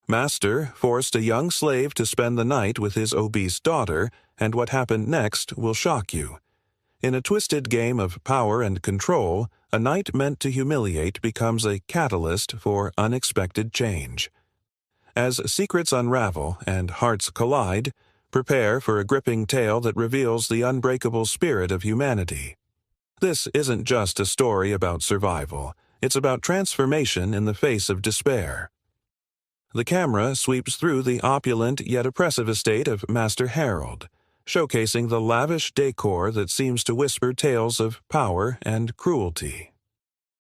Master forced a young slave to spend the night with his obese daughter, and what happened next will shock you. In a twisted game of power and control, a night meant to humiliate becomes a catalyst for unexpected change. As secrets unravel and hearts collide, prepare for a gripping tale that reveals the unbreakable spirit of humanity. This isn't just a story about survival, it's about transformation in the face of despair. The camera sweeps through the opulent yet oppressive estate of Master Harold, showcasing the lavish decor that seems to whisper tales of power and cruelty.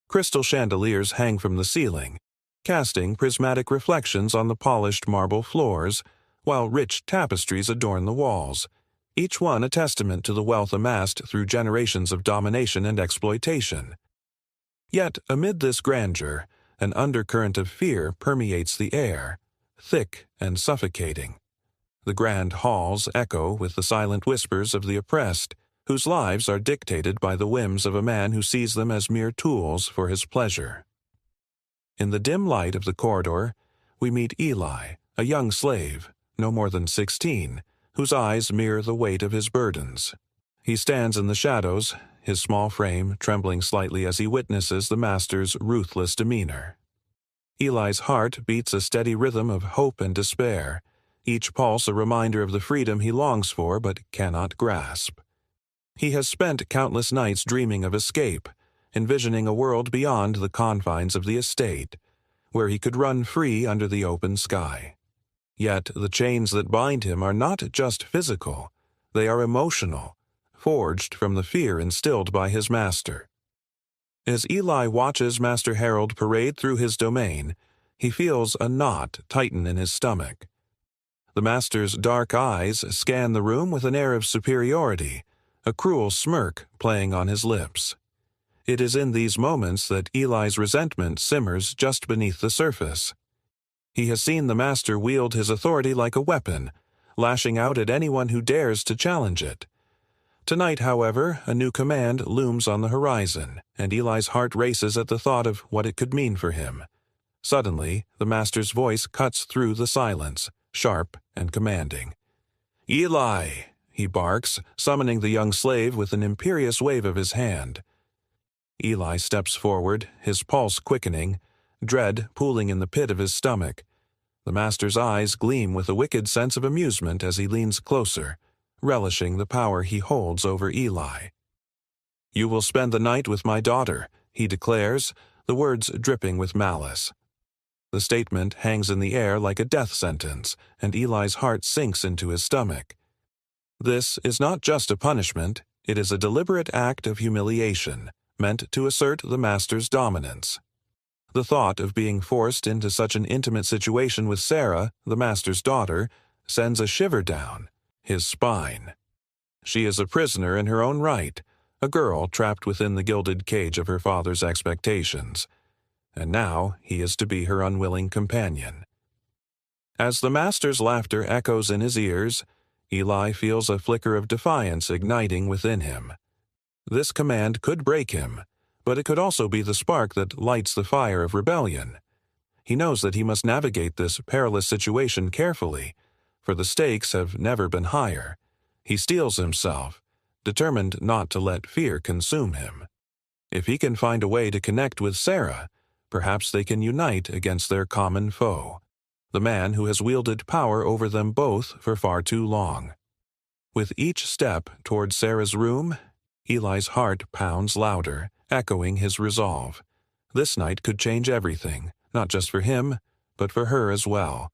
Crystal chandeliers hang from the ceiling, casting prismatic reflections on the polished marble floors, while rich tapestries adorn the walls, each one a testament to the wealth amassed through generations of domination and exploitation. Yet, amid this grandeur, an undercurrent of fear permeates the air, thick and suffocating. The grand halls echo with the silent whispers of the oppressed, whose lives are dictated by the whims of a man who sees them as mere tools for his pleasure. In the dim light of the corridor, we meet Eli, a young slave, no more than 16, whose eyes mirror the weight of his burdens. He stands in the shadows, his small frame trembling slightly as he witnesses the master's ruthless demeanor. Eli's heart beats a steady rhythm of hope and despair, each pulse a reminder of the freedom he longs for but cannot grasp. He has spent countless nights dreaming of escape, envisioning a world beyond the confines of the estate, where he could run free under the open sky. Yet the chains that bind him are not just physical, they are emotional, forged from the fear instilled by his master. As Eli watches Master Harold parade through his domain, he feels a knot tighten in his stomach. The master's dark eyes scan the room with an air of superiority, a cruel smirk playing on his lips. It is in these moments that Eli's resentment simmers just beneath the surface. He has seen the master wield his authority like a weapon, lashing out at anyone who dares to challenge it. Tonight, however, a new command looms on the horizon, and Eli's heart races at the thought of what it could mean for him. Suddenly, the master's voice cuts through the silence, sharp and commanding. "Eli!" he barks, summoning the young slave with an imperious wave of his hand. Eli steps forward, his pulse quickening, dread pooling in the pit of his stomach. The master's eyes gleam with a wicked sense of amusement as he leans closer, relishing the power he holds over Eli. "You will spend the night with my daughter," he declares, the words dripping with malice. The statement hangs in the air like a death sentence, and Eli's heart sinks into his stomach. This is not just a punishment, it is a deliberate act of humiliation, meant to assert the master's dominance. The thought of being forced into such an intimate situation with Sarah, the master's daughter, sends a shiver down his spine. She is a prisoner in her own right, a girl trapped within the gilded cage of her father's expectations. And now he is to be her unwilling companion. As the master's laughter echoes in his ears, Eli feels a flicker of defiance igniting within him. This command could break him, but it could also be the spark that lights the fire of rebellion. He knows that he must navigate this perilous situation carefully, for the stakes have never been higher. He steels himself, determined not to let fear consume him. If he can find a way to connect with Sarah, perhaps they can unite against their common foe, the man who has wielded power over them both for far too long. With each step toward Sarah's room, Eli's heart pounds louder, echoing his resolve. This night could change everything, not just for him, but for her as well.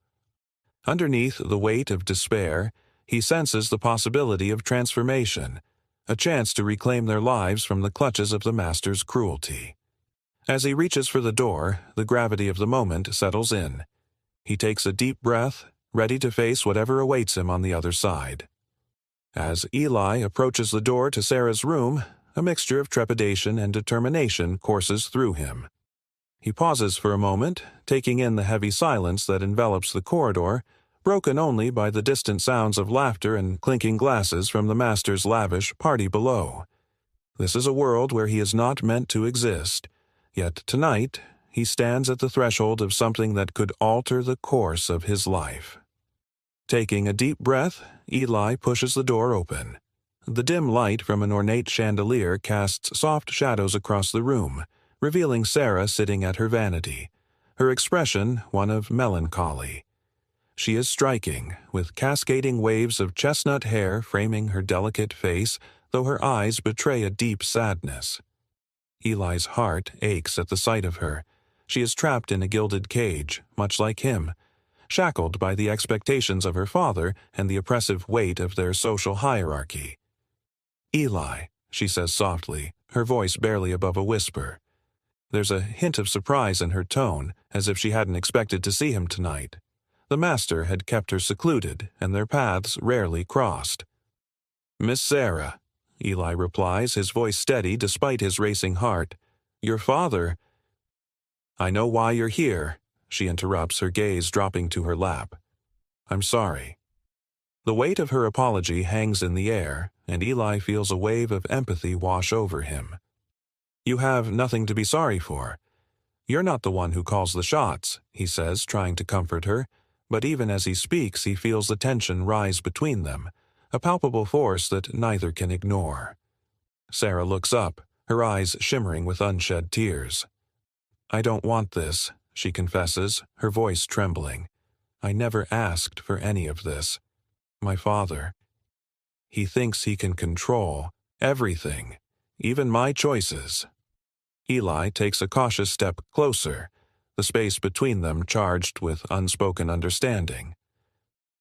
Underneath the weight of despair, he senses the possibility of transformation, a chance to reclaim their lives from the clutches of the master's cruelty. As he reaches for the door, the gravity of the moment settles in. He takes a deep breath, ready to face whatever awaits him on the other side. As Eli approaches the door to Sarah's room, a mixture of trepidation and determination courses through him. He pauses for a moment, taking in the heavy silence that envelops the corridor, broken only by the distant sounds of laughter and clinking glasses from the master's lavish party below. This is a world where he is not meant to exist, yet tonight he stands at the threshold of something that could alter the course of his life. Taking a deep breath, Eli pushes the door open. The dim light from an ornate chandelier casts soft shadows across the room, revealing Sarah sitting at her vanity, her expression one of melancholy. She is striking, with cascading waves of chestnut hair framing her delicate face, though her eyes betray a deep sadness. Eli's heart aches at the sight of her. She is trapped in a gilded cage, much like him, shackled by the expectations of her father and the oppressive weight of their social hierarchy. "Eli," she says softly, her voice barely above a whisper. There's a hint of surprise in her tone, as if she hadn't expected to see him tonight. The master had kept her secluded, and their paths rarely crossed. "Miss Sarah," Eli replies, his voice steady despite his racing heart. "Your father—" "I know why you're here," she interrupts, her gaze dropping to her lap. "I'm sorry." The weight of her apology hangs in the air, and Eli feels a wave of empathy wash over him. "You have nothing to be sorry for. You're not the one who calls the shots," he says, trying to comfort her, but even as he speaks he feels the tension rise between them, a palpable force that neither can ignore. Sarah looks up, her eyes shimmering with unshed tears. "I don't want this," she confesses, her voice trembling. "I never asked for any of this. My father. He thinks he can control everything, even my choices." Eli takes a cautious step closer, the space between them charged with unspoken understanding.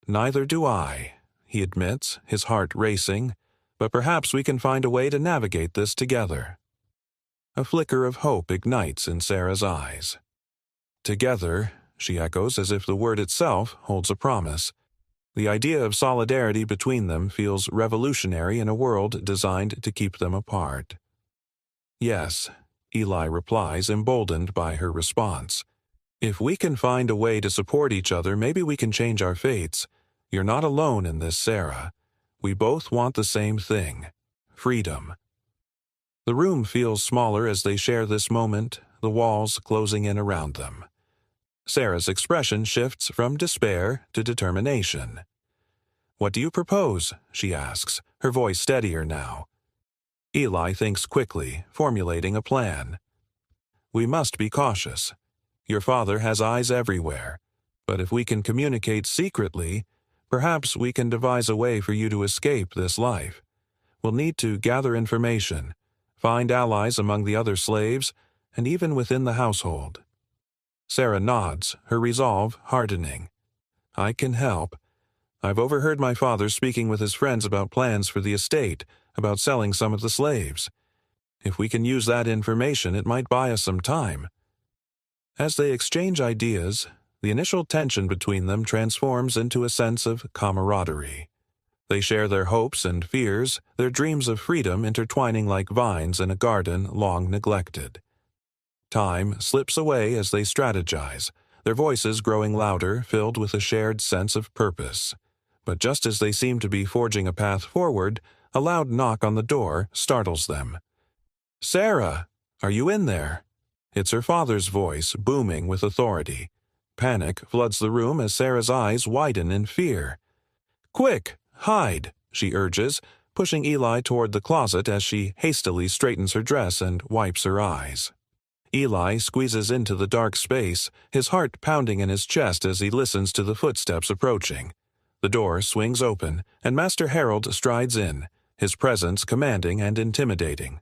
"Neither do I," he admits, his heart racing, "but perhaps we can find a way to navigate this together." A flicker of hope ignites in Sarah's eyes. "Together," she echoes, as if the word itself holds a promise. The idea of solidarity between them feels revolutionary in a world designed to keep them apart. "Yes," Eli replies, emboldened by her response. "If we can find a way to support each other, maybe we can change our fates. You're not alone in this, Sarah. We both want the same thing: freedom." The room feels smaller as they share this moment, the walls closing in around them. Sarah's expression shifts from despair to determination. "What do you propose?" she asks, her voice steadier now. Eli thinks quickly, formulating a plan. "We must be cautious. Your father has eyes everywhere, but if we can communicate secretly, perhaps we can devise a way for you to escape this life. We'll need to gather information, find allies among the other slaves, and even within the household." Sarah nods, her resolve hardening. "I can help. I've overheard my father speaking with his friends about plans for the estate, about selling some of the slaves. If we can use that information, it might buy us some time." As they exchange ideas, the initial tension between them transforms into a sense of camaraderie. They share their hopes and fears, their dreams of freedom intertwining like vines in a garden long neglected. Time slips away as they strategize, their voices growing louder, filled with a shared sense of purpose. But just as they seem to be forging a path forward, a loud knock on the door startles them. "Sarah, are you in there?" It's her father's voice, booming with authority. Panic floods the room as Sarah's eyes widen in fear. "Quick, hide," she urges, pushing Eli toward the closet as she hastily straightens her dress and wipes her eyes. Eli squeezes into the dark space, his heart pounding in his chest as he listens to the footsteps approaching. The door swings open, and Master Harold strides in, his presence commanding and intimidating.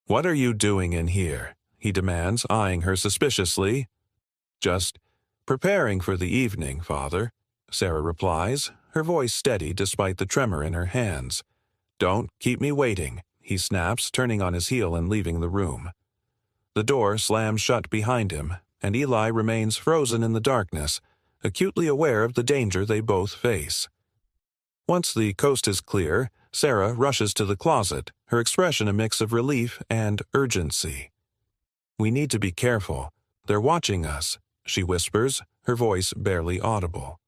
"What are you doing in here?" he demands, eyeing her suspiciously. "Just preparing for the evening, Father," Sarah replies, her voice steady despite the tremor in her hands. "Don't keep me waiting," he snaps, turning on his heel and leaving the room. The door slams shut behind him, and Eli remains frozen in the darkness, acutely aware of the danger they both face. Once the coast is clear, Sarah rushes to the closet, her expression a mix of relief and urgency. "We need to be careful. They're watching us," she whispers, her voice barely audible.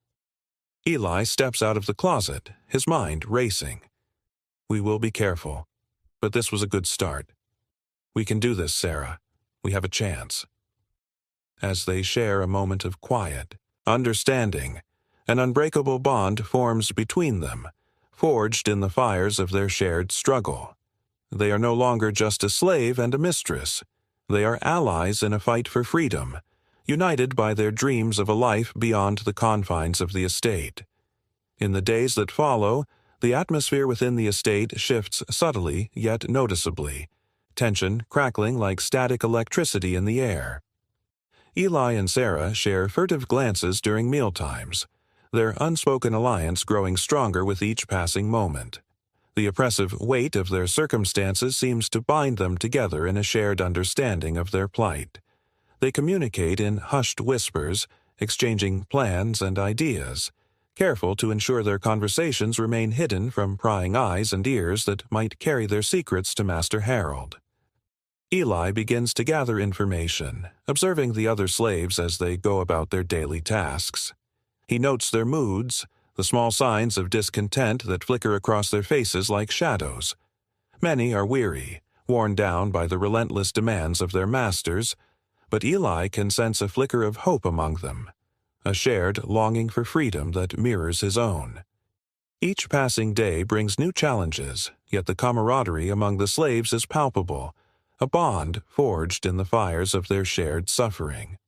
Eli steps out of the closet, his mind racing. "We will be careful. But this was a good start. We can do this, Sarah. We have a chance." as they share a moment of quiet, understanding. An unbreakable bond forms between them, forged in the fires of their shared struggle. They are no longer just a slave and a mistress. They are allies in a fight for freedom, united by their dreams of a life beyond the confines of the estate. In the days that follow, the atmosphere within the estate shifts subtly yet noticeably, tension crackling like static electricity in the air. Eli and Sarah share furtive glances during mealtimes, their unspoken alliance growing stronger with each passing moment. The oppressive weight of their circumstances seems to bind them together in a shared understanding of their plight. They communicate in hushed whispers, exchanging plans and ideas, careful to ensure their conversations remain hidden from prying eyes and ears that might carry their secrets to Master Harold. Eli begins to gather information, observing the other slaves as they go about their daily tasks. He notes their moods, the small signs of discontent that flicker across their faces like shadows. Many are weary, worn down by the relentless demands of their masters, but Eli can sense a flicker of hope among them, a shared longing for freedom that mirrors his own. Each passing day brings new challenges, yet the camaraderie among the slaves is palpable, a bond forged in the fires of their shared suffering.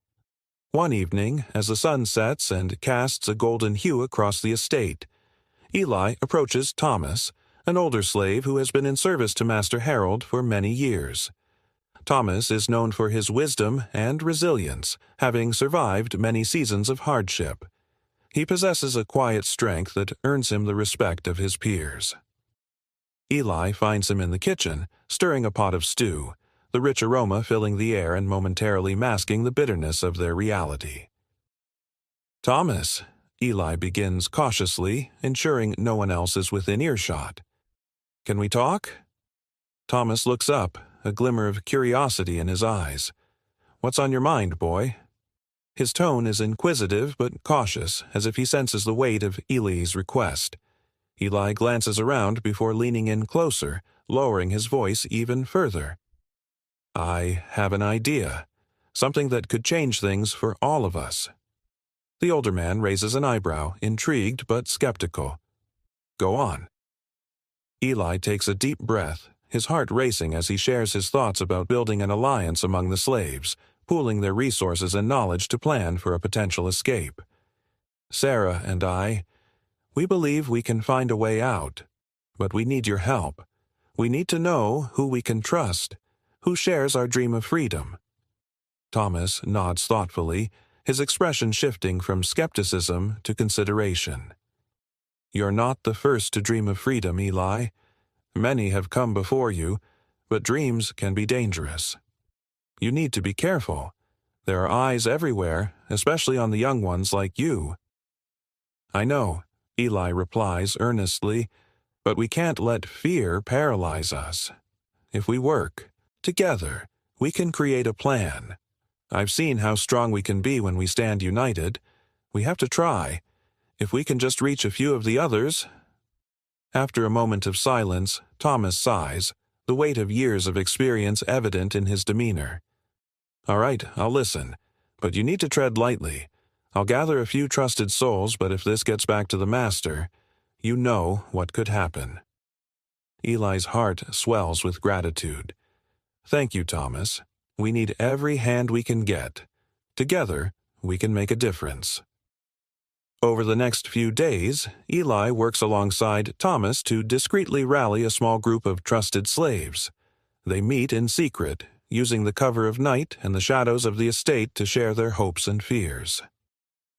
One evening, as the sun sets and casts a golden hue across the estate, Eli approaches Thomas, an older slave who has been in service to Master Harold for many years. Thomas is known for his wisdom and resilience, having survived many seasons of hardship. He possesses a quiet strength that earns him the respect of his peers. Eli finds him in the kitchen, stirring a pot of stew, the rich aroma filling the air and momentarily masking the bitterness of their reality. "Thomas," Eli begins cautiously, ensuring no one else is within earshot. "Can we talk?" Thomas looks up, a glimmer of curiosity in his eyes. "What's on your mind, boy?" His tone is inquisitive but cautious, as if he senses the weight of Eli's request. Eli glances around before leaning in closer, lowering his voice even further. "I have an idea, something that could change things for all of us." The older man raises an eyebrow, intrigued but skeptical. "Go on." Eli takes a deep breath, his heart racing as he shares his thoughts about building an alliance among the slaves, pooling their resources and knowledge to plan for a potential escape. "Sarah and we believe we can find a way out, but we need your help. We need to know who we can trust, who shares our dream of freedom." Thomas nods thoughtfully, his expression shifting from skepticism to consideration. "You're not the first to dream of freedom, Eli. Many have come before you, but dreams can be dangerous. You need to be careful. There are eyes everywhere, especially on the young ones like you." "I know," Eli replies earnestly, "but we can't let fear paralyze us. If we work together, we can create a plan. I've seen how strong we can be when we stand united. We have to try. If we can just reach a few of the others." After a moment of silence, Thomas sighs, the weight of years of experience evident in his demeanor. "All right, I'll listen, but you need to tread lightly. I'll gather a few trusted souls, but if this gets back to the Master, you know what could happen." Eli's heart swells with gratitude. "Thank you, Thomas. We need every hand we can get. Together, we can make a difference." Over the next few days, Eli works alongside Thomas to discreetly rally a small group of trusted slaves. They meet in secret, using the cover of night and the shadows of the estate to share their hopes and fears.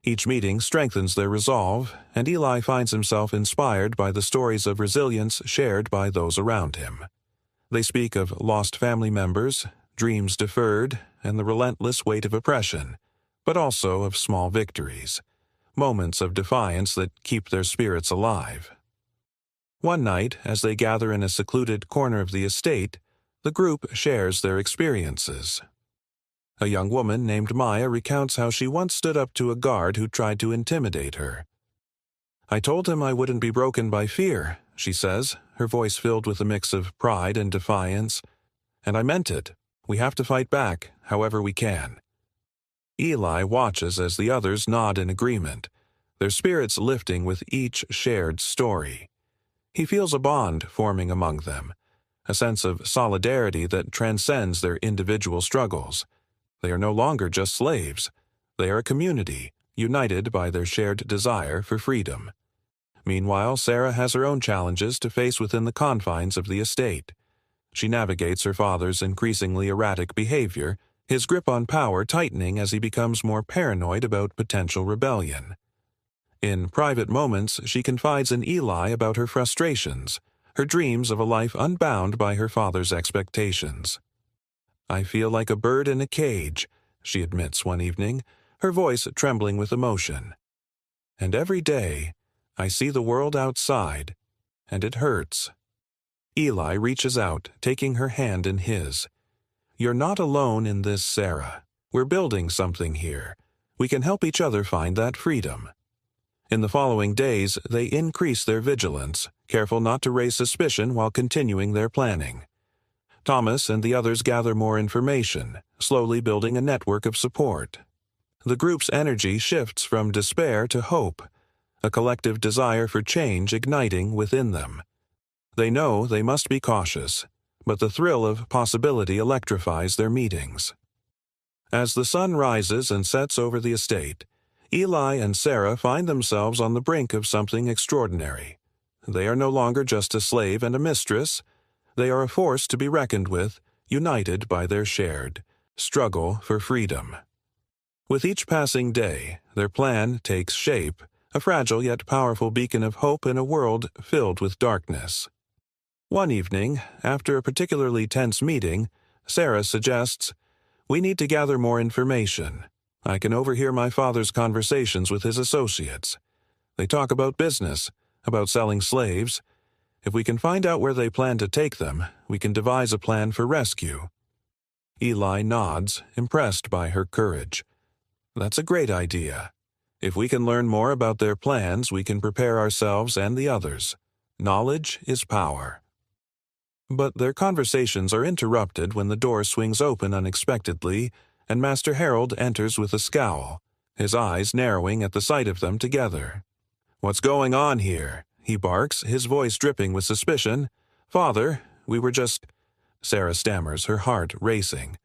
Each meeting strengthens their resolve, and Eli finds himself inspired by the stories of resilience shared by those around him. They speak of lost family members, dreams deferred, and the relentless weight of oppression, but also of small victories, moments of defiance that keep their spirits alive. One night, as they gather in a secluded corner of the estate, the group shares their experiences. A young woman named Maya recounts how she once stood up to a guard who tried to intimidate her. "I told him I wouldn't be broken by fear," she says, her voice filled with a mix of pride and defiance. "And I meant it. We have to fight back, however we can." Eli watches as the others nod in agreement, their spirits lifting with each shared story. He feels a bond forming among them, a sense of solidarity that transcends their individual struggles. They are no longer just slaves. They are a community, united by their shared desire for freedom. Meanwhile, Sarah has her own challenges to face within the confines of the estate. She navigates her father's increasingly erratic behavior, his grip on power tightening as he becomes more paranoid about potential rebellion. In private moments, she confides in Eli about her frustrations, her dreams of a life unbound by her father's expectations. "I feel like a bird in a cage," she admits one evening, her voice trembling with emotion. "And every day, I see the world outside, and it hurts." Eli reaches out, taking her hand in his. "You're not alone in this, Sarah. We're building something here. We can help each other find that freedom." In the following days, they increase their vigilance, careful not to raise suspicion while continuing their planning. Thomas and the others gather more information, slowly building a network of support. The group's energy shifts from despair to hope, a collective desire for change igniting within them. They know they must be cautious, but the thrill of possibility electrifies their meetings. As the sun rises and sets over the estate, Eli and Sarah find themselves on the brink of something extraordinary. They are no longer just a slave and a mistress. They are a force to be reckoned with, united by their shared struggle for freedom. With each passing day, their plan takes shape, a fragile yet powerful beacon of hope in a world filled with darkness. One evening, after a particularly tense meeting, Sarah suggests, "We need to gather more information. I can overhear my father's conversations with his associates. They talk about business, about selling slaves. If we can find out where they plan to take them, we can devise a plan for rescue." Eli nods, impressed by her courage. "That's a great idea. If we can learn more about their plans, we can prepare ourselves and the others. Knowledge is power." But their conversations are interrupted when the door swings open unexpectedly, and Master Harold enters with a scowl, his eyes narrowing at the sight of them together. "What's going on here?" he barks, his voice dripping with suspicion. "Father, we were just—" Sarah stammers, her heart racing.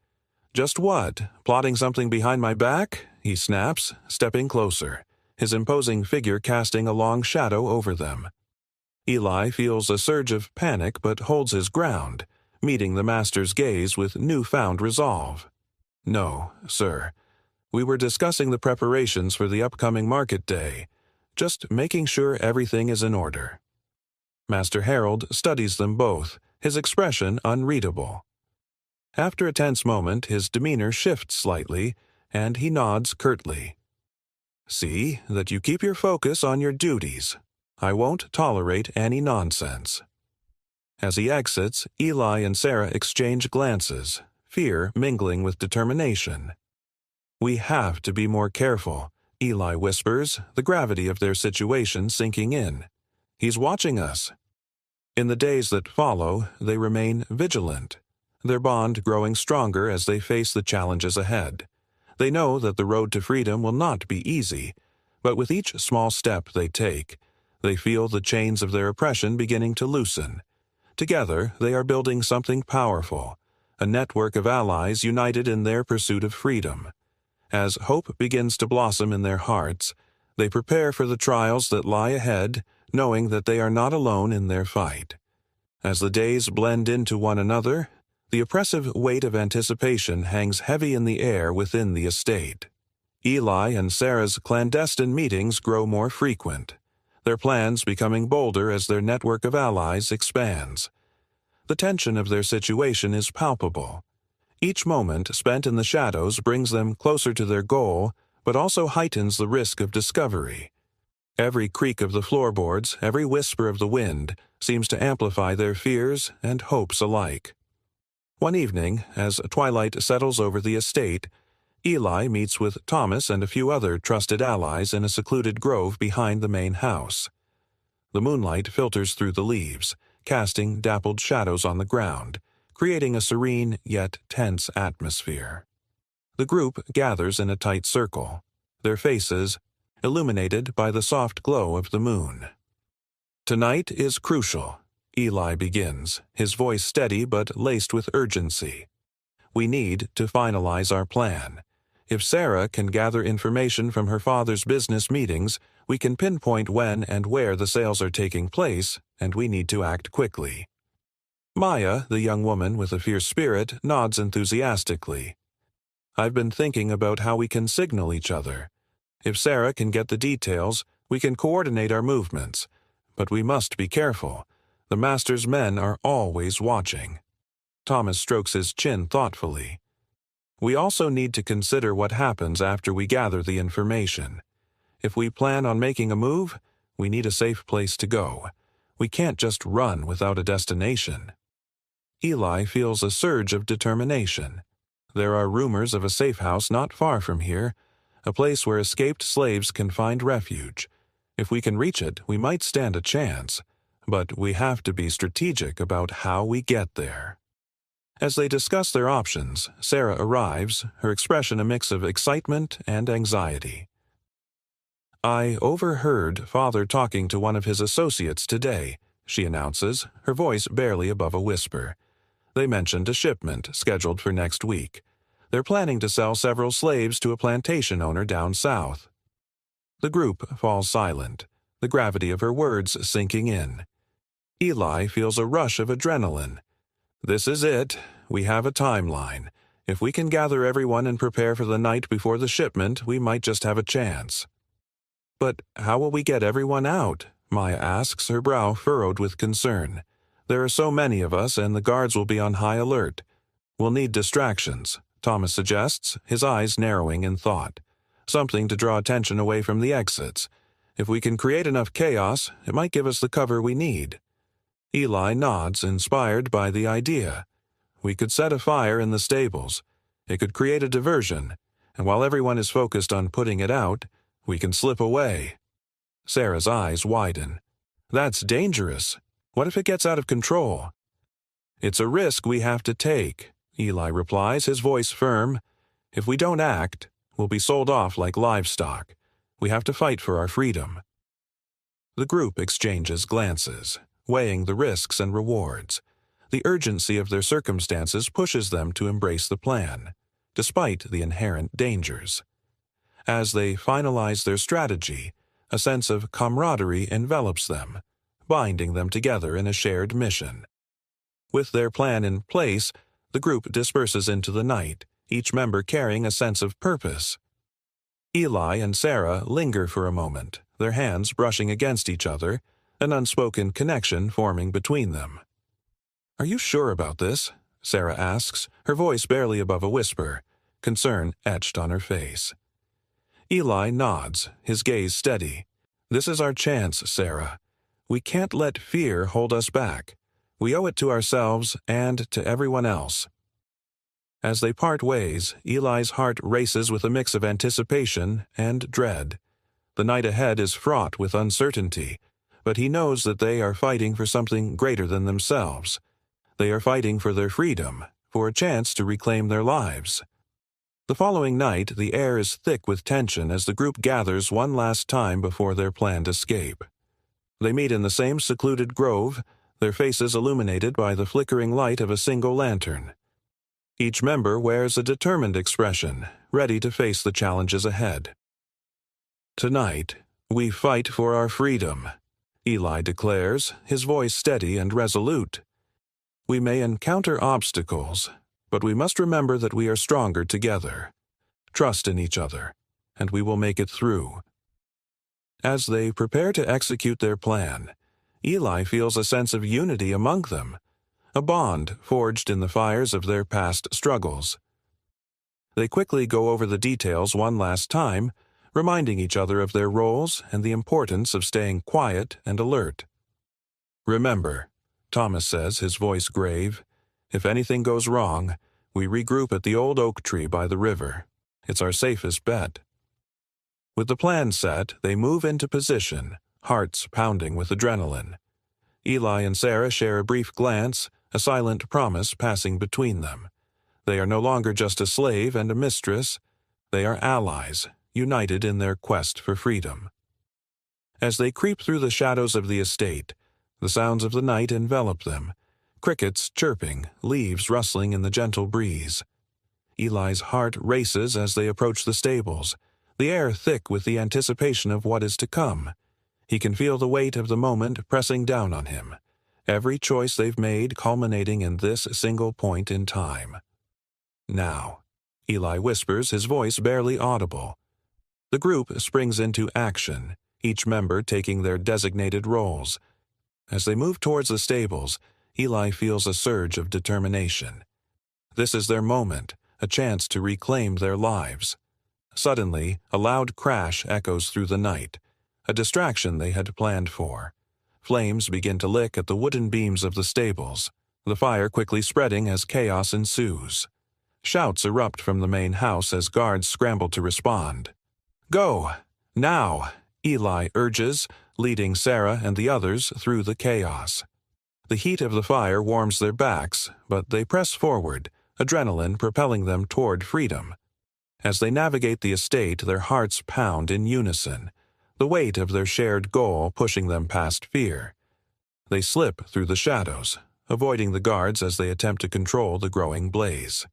"Just what? Plotting something behind my back?" he snaps, stepping closer, his imposing figure casting a long shadow over them. Eli feels a surge of panic but holds his ground, meeting the master's gaze with newfound resolve. "No, sir. We were discussing the preparations for the upcoming market day, just making sure everything is in order." Master Harold studies them both, his expression unreadable. After a tense moment, his demeanor shifts slightly, and he nods curtly. "See that you keep your focus on your duties. I won't tolerate any nonsense." As he exits, Eli and Sarah exchange glances, fear mingling with determination. "We have to be more careful," Eli whispers, the gravity of their situation sinking in. "He's watching us." In the days that follow, they remain vigilant, their bond growing stronger as they face the challenges ahead. They know that the road to freedom will not be easy, but with each small step they take, they feel the chains of their oppression beginning to loosen. Together, they are building something powerful, a network of allies united in their pursuit of freedom. As hope begins to blossom in their hearts, they prepare for the trials that lie ahead, knowing that they are not alone in their fight. As the days blend into one another, the oppressive weight of anticipation hangs heavy in the air within the estate. Eli and Sarah's clandestine meetings grow more frequent, their plans becoming bolder as their network of allies expands. The tension of their situation is palpable. Each moment spent in the shadows brings them closer to their goal, but also heightens the risk of discovery. Every creak of the floorboards, every whisper of the wind, seems to amplify their fears and hopes alike. One evening, as twilight settles over the estate, Eli meets with Thomas and a few other trusted allies in a secluded grove behind the main house. The moonlight filters through the leaves, casting dappled shadows on the ground, creating a serene yet tense atmosphere. The group gathers in a tight circle, their faces illuminated by the soft glow of the moon. Tonight is crucial, Eli begins, his voice steady but laced with urgency. We need to finalize our plan. If Sarah can gather information from her father's business meetings, we can pinpoint when and where the sales are taking place, and we need to act quickly. Maya, the young woman with a fierce spirit, nods enthusiastically. I've been thinking about how we can signal each other. If Sarah can get the details, we can coordinate our movements. But we must be careful. The Master's men are always watching. Thomas strokes his chin thoughtfully. We also need to consider what happens after we gather the information. If we plan on making a move, we need a safe place to go. We can't just run without a destination. Eli feels a surge of determination. There are rumors of a safe house not far from here, a place where escaped slaves can find refuge. If we can reach it, we might stand a chance, but we have to be strategic about how we get there. As they discuss their options, Sarah arrives, her expression a mix of excitement and anxiety. I overheard Father talking to one of his associates today, she announces, her voice barely above a whisper. They mentioned a shipment scheduled for next week. They're planning to sell several slaves to a plantation owner down south. The group falls silent, the gravity of her words sinking in. Eli feels a rush of adrenaline. This is it. We have a timeline. If we can gather everyone and prepare for the night before the shipment, we might just have a chance. But how will we get everyone out? Maya asks, her brow furrowed with concern. There are so many of us, and the guards will be on high alert. We'll need distractions, Thomas suggests, his eyes narrowing in thought. Something to draw attention away from the exits. If we can create enough chaos, it might give us the cover we need. Eli nods, inspired by the idea. We could set a fire in the stables. It could create a diversion, and while everyone is focused on putting it out, we can slip away. Sarah's eyes widen. That's dangerous. What if it gets out of control? It's a risk we have to take, Eli replies, his voice firm. If we don't act, we'll be sold off like livestock. We have to fight for our freedom. The group exchanges glances, weighing the risks and rewards. The urgency of their circumstances pushes them to embrace the plan, despite the inherent dangers. As they finalize their strategy, a sense of camaraderie envelops them, binding them together in a shared mission. With their plan in place, the group disperses into the night, each member carrying a sense of purpose. Eli and Sarah linger for a moment, their hands brushing against each other, an unspoken connection forming between them. Are you sure about this? Sarah asks, her voice barely above a whisper, concern etched on her face. Eli nods, his gaze steady. This is our chance, Sarah. We can't let fear hold us back. We owe it to ourselves and to everyone else. As they part ways, Eli's heart races with a mix of anticipation and dread. The night ahead is fraught with uncertainty, but he knows that they are fighting for something greater than themselves. They are fighting for their freedom, for a chance to reclaim their lives. The following night, the air is thick with tension as the group gathers one last time before their planned escape. They meet in the same secluded grove, their faces illuminated by the flickering light of a single lantern. Each member wears a determined expression, ready to face the challenges ahead. Tonight, we fight for our freedom, Eli declares, his voice steady and resolute. We may encounter obstacles, but we must remember that we are stronger together. Trust in each other, and we will make it through. As they prepare to execute their plan, Eli feels a sense of unity among them, a bond forged in the fires of their past struggles. They quickly go over the details one last time, reminding each other of their roles and the importance of staying quiet and alert. Remember, Thomas says, his voice grave, if anything goes wrong, we regroup at the old oak tree by the river. It's our safest bet. With the plan set, they move into position, hearts pounding with adrenaline. Eli and Sarah share a brief glance, a silent promise passing between them. They are no longer just a slave and a mistress. They are allies, united in their quest for freedom. As they creep through the shadows of the estate, the sounds of the night envelop them, crickets chirping, leaves rustling in the gentle breeze. Eli's heart races as they approach the stables, the air thick with the anticipation of what is to come. He can feel the weight of the moment pressing down on him, every choice they've made culminating in this single point in time. Now, Eli whispers, his voice barely audible. The group springs into action, each member taking their designated roles. As they move towards the stables, Eli feels a surge of determination. This is their moment, a chance to reclaim their lives. Suddenly, a loud crash echoes through the night, a distraction they had planned for. Flames begin to lick at the wooden beams of the stables, the fire quickly spreading as chaos ensues. Shouts erupt from the main house as guards scramble to respond. "Go! Now!" Eli urges, leading Sarah and the others through the chaos. The heat of the fire warms their backs, but they press forward, adrenaline propelling them toward freedom. As they navigate the estate, their hearts pound in unison, the weight of their shared goal pushing them past fear. They slip through the shadows, avoiding the guards as they attempt to control the growing blaze.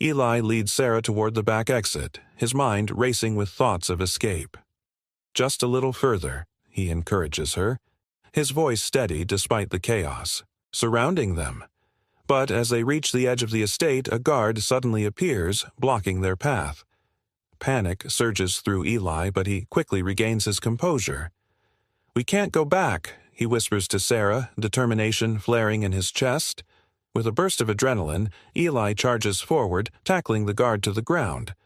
Eli leads Sarah toward the back exit, his mind racing with thoughts of escape. "Just a little further," he encourages her, his voice steady despite the chaos surrounding them. But as they reach the edge of the estate, a guard suddenly appears, blocking their path. Panic surges through Eli, but he quickly regains his composure. "We can't go back," he whispers to Sarah, determination flaring in his chest. With a burst of adrenaline, Eli charges forward, tackling the guard to the ground.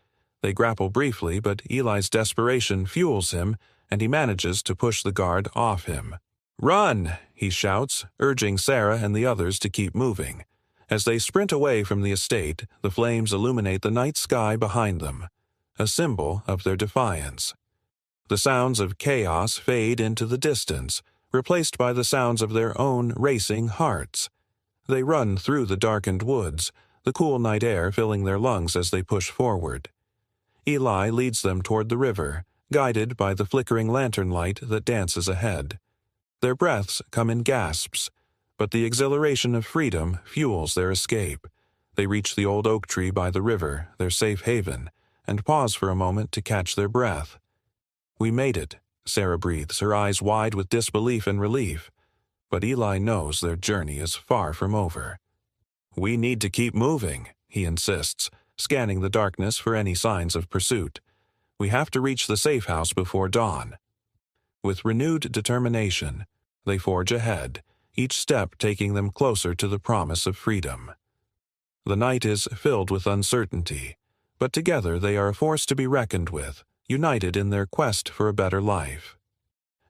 They grapple briefly, but Eli's desperation fuels him, and he manages to push the guard off him. "Run!" he shouts, urging Sarah and the others to keep moving. As they sprint away from the estate, the flames illuminate the night sky behind them, a symbol of their defiance. The sounds of chaos fade into the distance, replaced by the sounds of their own racing hearts. They run through the darkened woods, the cool night air filling their lungs as they push forward. Eli leads them toward the river, guided by the flickering lantern light that dances ahead. Their breaths come in gasps, but the exhilaration of freedom fuels their escape. They reach the old oak tree by the river, their safe haven, and pause for a moment to catch their breath. "We made it," Sarah breathes, her eyes wide with disbelief and relief. But Eli knows their journey is far from over. "We need to keep moving," he insists, scanning the darkness for any signs of pursuit. "We have to reach the safe house before dawn." With renewed determination, they forge ahead, each step taking them closer to the promise of freedom. The night is filled with uncertainty, but together they are a force to be reckoned with, united in their quest for a better life.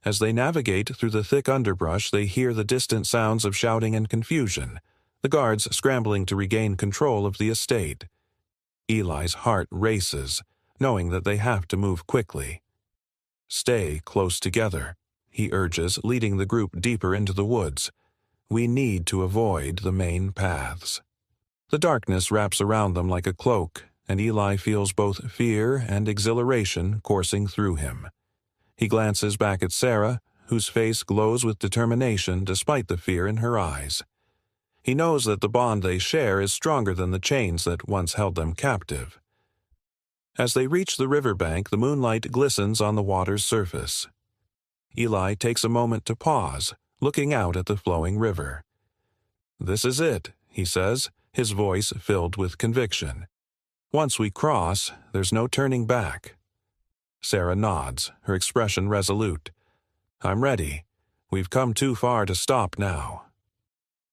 As they navigate through the thick underbrush, they hear the distant sounds of shouting and confusion, the guards scrambling to regain control of the estate. Eli's heart races, knowing that they have to move quickly. "Stay close together," he urges, leading the group deeper into the woods. "We need to avoid the main paths." The darkness wraps around them like a cloak, and Eli feels both fear and exhilaration coursing through him. He glances back at Sarah, whose face glows with determination despite the fear in her eyes. He knows that the bond they share is stronger than the chains that once held them captive. As they reach the riverbank, the moonlight glistens on the water's surface. Eli takes a moment to pause, looking out at the flowing river. "This is it," he says, his voice filled with conviction. "Once we cross, there's no turning back." Sarah nods, her expression resolute. "I'm ready. We've come too far to stop now."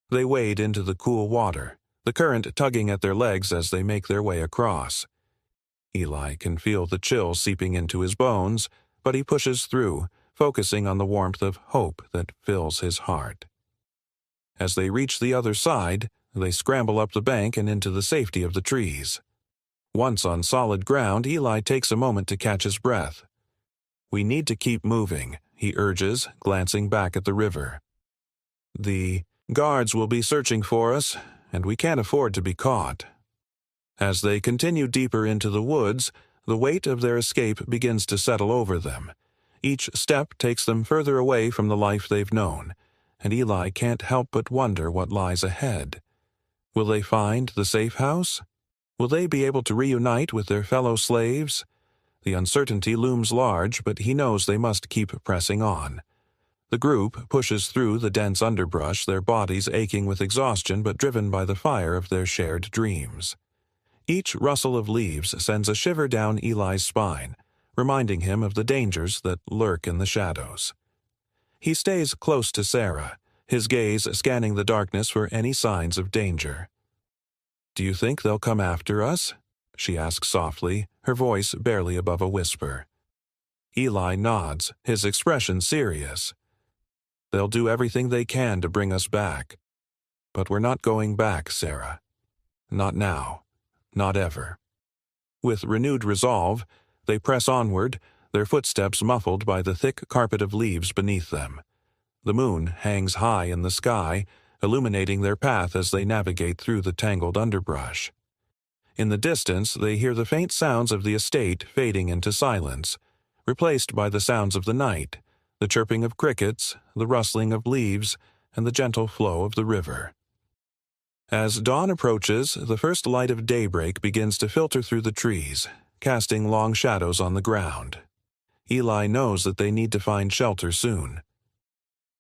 They wade into the cool water, the current tugging at their legs as they make their way across. Eli can feel the chill seeping into his bones, but he pushes through, focusing on the warmth of hope that fills his heart. As they reach the other side, they scramble up the bank and into the safety of the trees. Once on solid ground, Eli takes a moment to catch his breath. "We need to keep moving," he urges, glancing back at the river. "The guards will be searching for us, and we can't afford to be caught." As they continue deeper into the woods, the weight of their escape begins to settle over them. Each step takes them further away from the life they've known, and Eli can't help but wonder what lies ahead. Will they find the safe house? Will they be able to reunite with their fellow slaves? The uncertainty looms large, but he knows they must keep pressing on. The group pushes through the dense underbrush, their bodies aching with exhaustion but driven by the fire of their shared dreams. Each rustle of leaves sends a shiver down Eli's spine, reminding him of the dangers that lurk in the shadows. He stays close to Sarah, his gaze scanning the darkness for any signs of danger. "Do you think they'll come after us?" she asks softly, her voice barely above a whisper. Eli nods, his expression serious. "They'll do everything they can to bring us back. But we're not going back, Sarah. Not now. Not ever." With renewed resolve, they press onward, their footsteps muffled by the thick carpet of leaves beneath them. The moon hangs high in the sky, illuminating their path as they navigate through the tangled underbrush. In the distance, they hear the faint sounds of the estate fading into silence, replaced by the sounds of the night, the chirping of crickets, the rustling of leaves, and the gentle flow of the river. As dawn approaches, the first light of daybreak begins to filter through the trees, casting long shadows on the ground. Eli knows that they need to find shelter soon.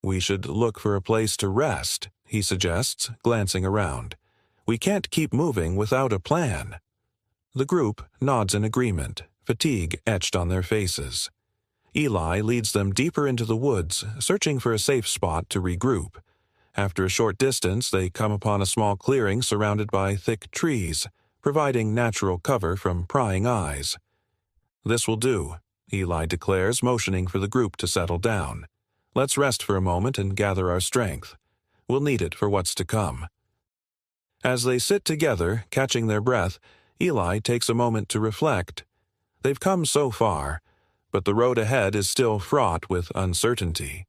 "We should look for a place to rest," he suggests, glancing around. "We can't keep moving without a plan." The group nods in agreement, fatigue etched on their faces. Eli leads them deeper into the woods, searching for a safe spot to regroup. After a short distance, they come upon a small clearing surrounded by thick trees, providing natural cover from prying eyes. "This will do," Eli declares, motioning for the group to settle down. "Let's rest for a moment and gather our strength. We'll need it for what's to come." As they sit together, catching their breath, Eli takes a moment to reflect. They've come so far, but the road ahead is still fraught with uncertainty.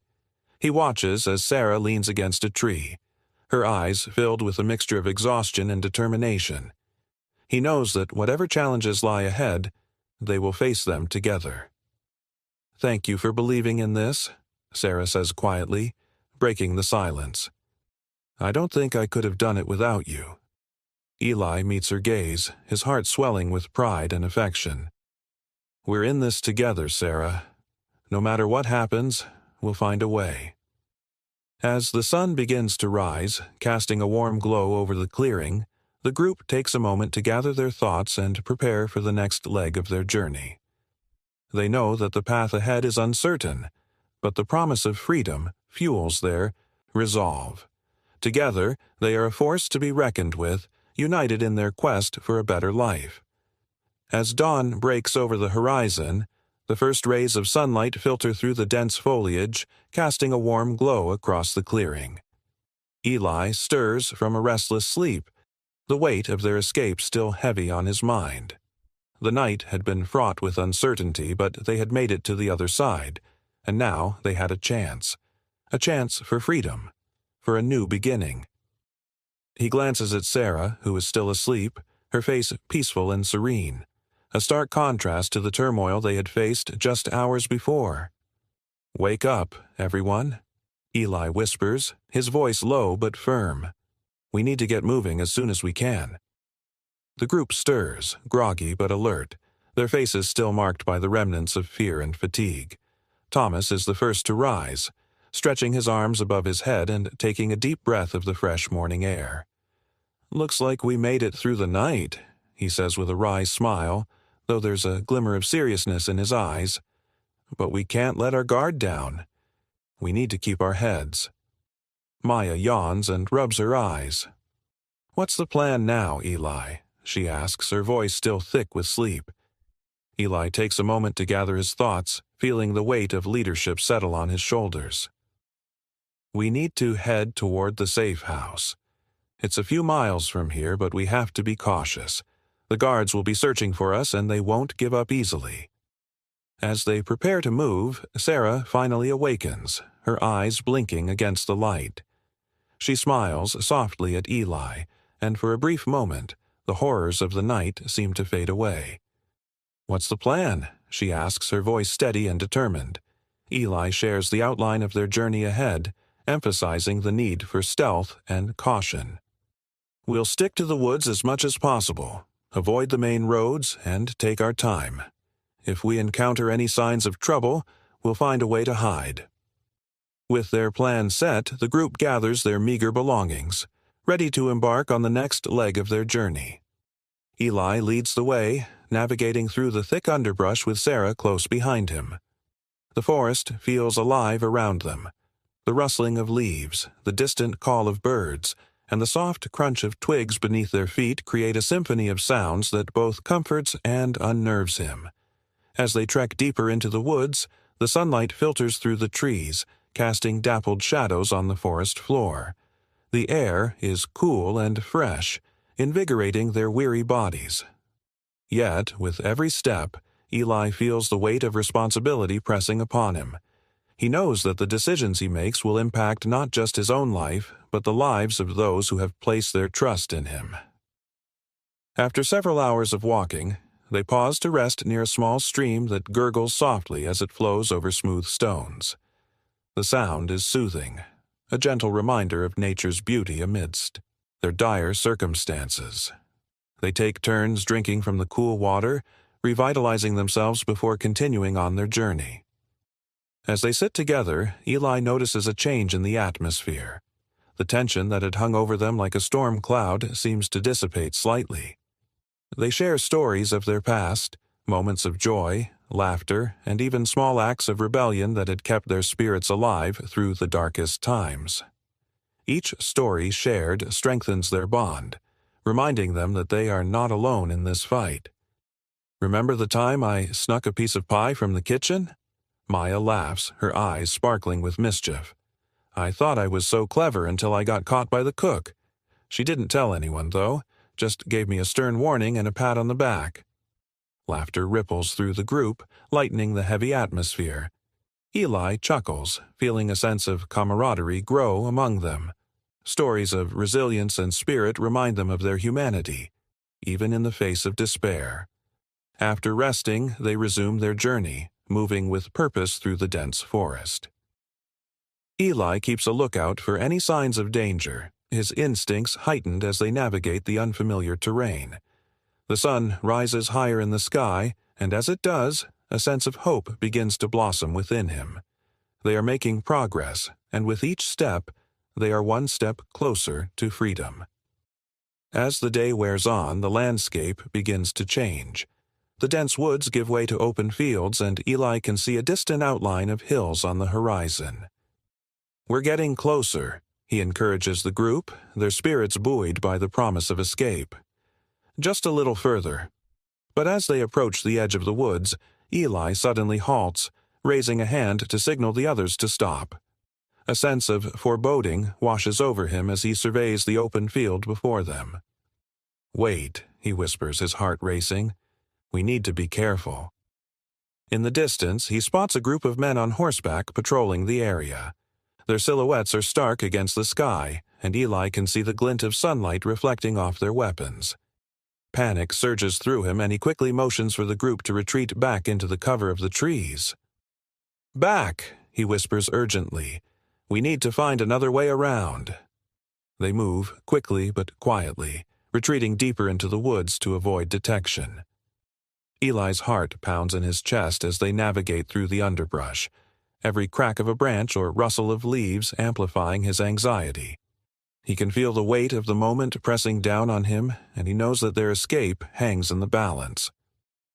He watches as Sarah leans against a tree, her eyes filled with a mixture of exhaustion and determination. He knows that whatever challenges lie ahead, they will face them together. "Thank you for believing in this," Sarah says quietly, breaking the silence. "I don't think I could have done it without you." Eli meets her gaze, his heart swelling with pride and affection. "We're in this together, Sarah. No matter what happens, we'll find a way." As the sun begins to rise, casting a warm glow over the clearing, the group takes a moment to gather their thoughts and prepare for the next leg of their journey. They know that the path ahead is uncertain, but the promise of freedom fuels their resolve. Together, they are a force to be reckoned with, united in their quest for a better life. As dawn breaks over the horizon, the first rays of sunlight filter through the dense foliage, casting a warm glow across the clearing. Eli stirs from a restless sleep, the weight of their escape still heavy on his mind. The night had been fraught with uncertainty, but they had made it to the other side, and now they had a chance for freedom, for a new beginning. He glances at Sarah, who is still asleep, her face peaceful and serene, a stark contrast to the turmoil they had faced just hours before. "Wake up, everyone," Eli whispers, his voice low but firm. "We need to get moving as soon as we can." The group stirs, groggy but alert, their faces still marked by the remnants of fear and fatigue. Thomas is the first to rise, stretching his arms above his head and taking a deep breath of the fresh morning air. "Looks like we made it through the night," he says with a wry smile, though there's a glimmer of seriousness in his eyes. "But we can't let our guard down. We need to keep our heads." Maya yawns and rubs her eyes. "What's the plan now, Eli?" she asks, her voice still thick with sleep. Eli takes a moment to gather his thoughts, feeling the weight of leadership settle on his shoulders. "We need to head toward the safe house. It's a few miles from here, but we have to be cautious. The guards will be searching for us, and they won't give up easily." As they prepare to move, Sarah finally awakens, her eyes blinking against the light. She smiles softly at Eli, and for a brief moment, The horrors of the night seem to fade away. "What's the plan?" she asks, her voice steady and determined. Eli shares the outline of their journey ahead, emphasizing the need for stealth and caution. "We'll stick to the woods as much as possible, avoid the main roads, and take our time. If we encounter any signs of trouble, we'll find a way to hide." With their plan set, the group gathers their meager belongings, ready to embark on the next leg of their journey. Eli leads the way, navigating through the thick underbrush with Sarah close behind him. The forest feels alive around them. The rustling of leaves, the distant call of birds, and the soft crunch of twigs beneath their feet create a symphony of sounds that both comforts and unnerves him. As they trek deeper into the woods, the sunlight filters through the trees, casting dappled shadows on the forest floor. The air is cool and fresh, invigorating their weary bodies. Yet, with every step, Eli feels the weight of responsibility pressing upon him. He knows that the decisions he makes will impact not just his own life, but the lives of those who have placed their trust in him. After several hours of walking, they pause to rest near a small stream that gurgles softly as it flows over smooth stones. The sound is soothing, a gentle reminder of nature's beauty amidst their dire circumstances. They take turns drinking from the cool water, revitalizing themselves before continuing on their journey. As they sit together, Eli notices a change in the atmosphere. The tension that had hung over them like a storm cloud seems to dissipate slightly. They share stories of their past, moments of joy, laughter, and even small acts of rebellion that had kept their spirits alive through the darkest times. Each story shared strengthens their bond, reminding them that they are not alone in this fight. "Remember the time I snuck a piece of pie from the kitchen?" Maya laughs, her eyes sparkling with mischief. "I thought I was so clever until I got caught by the cook. She didn't tell anyone, though, just gave me a stern warning and a pat on the back." Laughter ripples through the group, lightening the heavy atmosphere. Eli chuckles, feeling a sense of camaraderie grow among them. Stories of resilience and spirit remind them of their humanity, even in the face of despair. After resting, they resume their journey, moving with purpose through the dense forest. Eli keeps a lookout for any signs of danger, his instincts heightened as they navigate the unfamiliar terrain. The sun rises higher in the sky, and as it does, a sense of hope begins to blossom within him. They are making progress, and with each step, they are one step closer to freedom. As the day wears on, the landscape begins to change. The dense woods give way to open fields, and Eli can see a distant outline of hills on the horizon. "We're getting closer," he encourages the group, their spirits buoyed by the promise of escape. "Just a little further." But as they approach the edge of the woods, Eli suddenly halts, raising a hand to signal the others to stop. A sense of foreboding washes over him as he surveys the open field before them. "Wait," he whispers, his heart racing. "We need to be careful." In the distance, he spots a group of men on horseback patrolling the area. Their silhouettes are stark against the sky, and Eli can see the glint of sunlight reflecting off their weapons. Panic surges through him, and he quickly motions for the group to retreat back into the cover of the trees. "Back!" he whispers urgently. "We need to find another way around." They move, quickly but quietly, retreating deeper into the woods to avoid detection. Eli's heart pounds in his chest as they navigate through the underbrush, every crack of a branch or rustle of leaves amplifying his anxiety. He can feel the weight of the moment pressing down on him, and he knows that their escape hangs in the balance.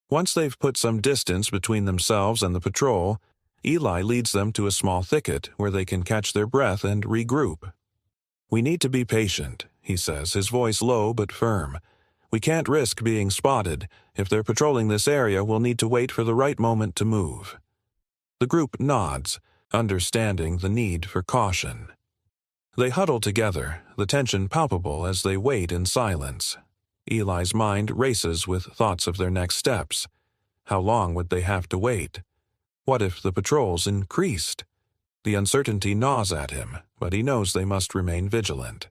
Once they've put some distance between themselves and the patrol, Eli leads them to a small thicket where they can catch their breath and regroup. "We need to be patient," he says, his voice low but firm. "We can't risk being spotted. If they're patrolling this area, we'll need to wait for the right moment to move." The group nods, understanding the need for caution. They huddle together, the tension palpable as they wait in silence. Eli's mind races with thoughts of their next steps. How long would they have to wait? What if the patrols increased? The uncertainty gnaws at him, but he knows they must remain vigilant.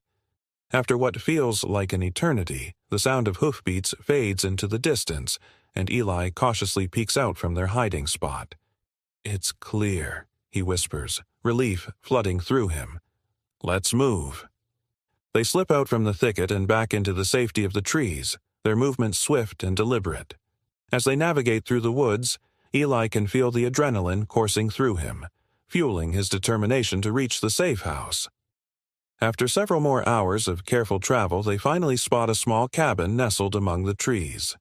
After what feels like an eternity, the sound of hoofbeats fades into the distance, and Eli cautiously peeks out from their hiding spot. "It's clear," he whispers, relief flooding through him. "Let's move." They slip out from the thicket and back into the safety of the trees, their movements swift and deliberate. As they navigate through the woods, Eli can feel the adrenaline coursing through him, fueling his determination to reach the safe house. After several more hours of careful travel, they finally spot a small cabin nestled among the trees.